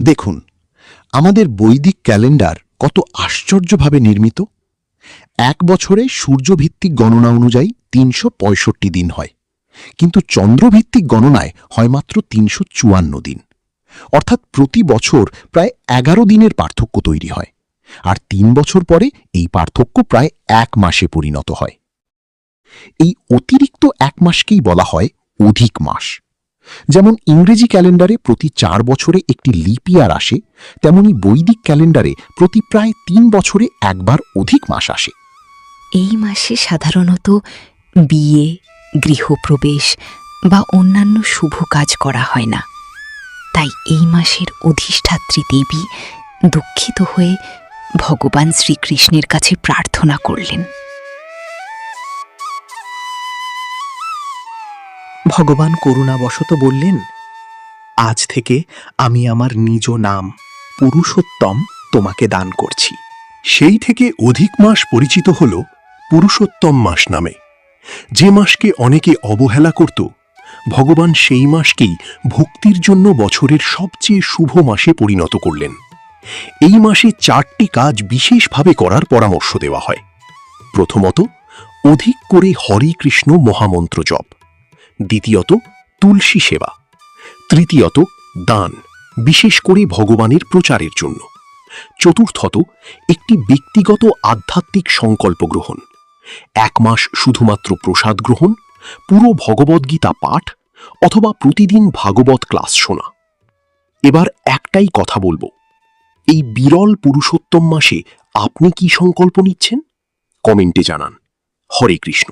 দেখুন, আমাদের বৈদিক ক্যালেন্ডার কত আশ্চর্যভাবে নির্মিত। এক বছরে সূর্যভিত্তিক গণনা অনুযায়ী ৩৬৫ দিন হয়, কিন্তু চন্দ্রভিত্তিক গণনায় হয় মাত্র ৩৫৪ দিন। অর্থাৎ প্রতি বছর প্রায় ১১ দিনের পার্থক্য তৈরি হয়, আর ৩ বছর পরে এই পার্থক্য প্রায় ১ মাসে পরিণত হয়। এই অতিরিক্ত ১ মাসকেই বলা হয় অধিক মাস। যেমন ইংরেজি ক্যালেন্ডারে প্রতি ৪ বছরে একটি লিপ ইয়ার আসে, তেমনি বৈদিক ক্যালেন্ডারে প্রতি প্রায় ৩ বছরে একবার অধিক মাস আসে। এই মাসে সাধারণত বিয়ে, গৃহপ্রবেশ বা অন্যান্য শুভ কাজ করা হয় না। তাই এই মাসের অধিষ্ঠাত্রী দেবী দুঃখিত হয়ে ভগবান শ্রীকৃষ্ণের কাছে প্রার্থনা করলেন। ভগবান করুণাবশত বললেন, আজ থেকে আমি আমার নিজ নাম পুরুষোত্তম তোমাকে দান করছি। সেই থেকে অধিক মাস পরিচিত হল পুরুষোত্তম মাস নামে। যে মাসকে অনেকে অবহেলা করত, ভগবান সেই মাসকেই ভক্তির জন্য বছরের সবচেয়ে শুভ মাসে পরিণত করলেন। এই মাসে ৪টি কাজ বিশেষভাবে করার পরামর্শ দেওয়া হয়। প্রথমত, অধিক করে হরে কৃষ্ণ মহামন্ত্র জপ। দ্বিতীয়ত, তুলসী সেবা। তৃতীয়ত, দান, বিশেষ করে ভগবানের প্রচারের জন্য। চতুর্থত, একটি ব্যক্তিগত আধ্যাত্মিক সংকল্প গ্রহণ। ১ মাস শুধুমাত্র প্রসাদ গ্রহণ, পুরো ভগবদ্গীতা পাঠ অথবা প্রতিদিন ভাগবত ক্লাস শোনা। এবার একটাই কথা বলবো, এই বিরল পুরুষোত্তম মাসে আপনি কি সংকল্প নিচ্ছেন? কমেন্টে জানান। হরে কৃষ্ণ।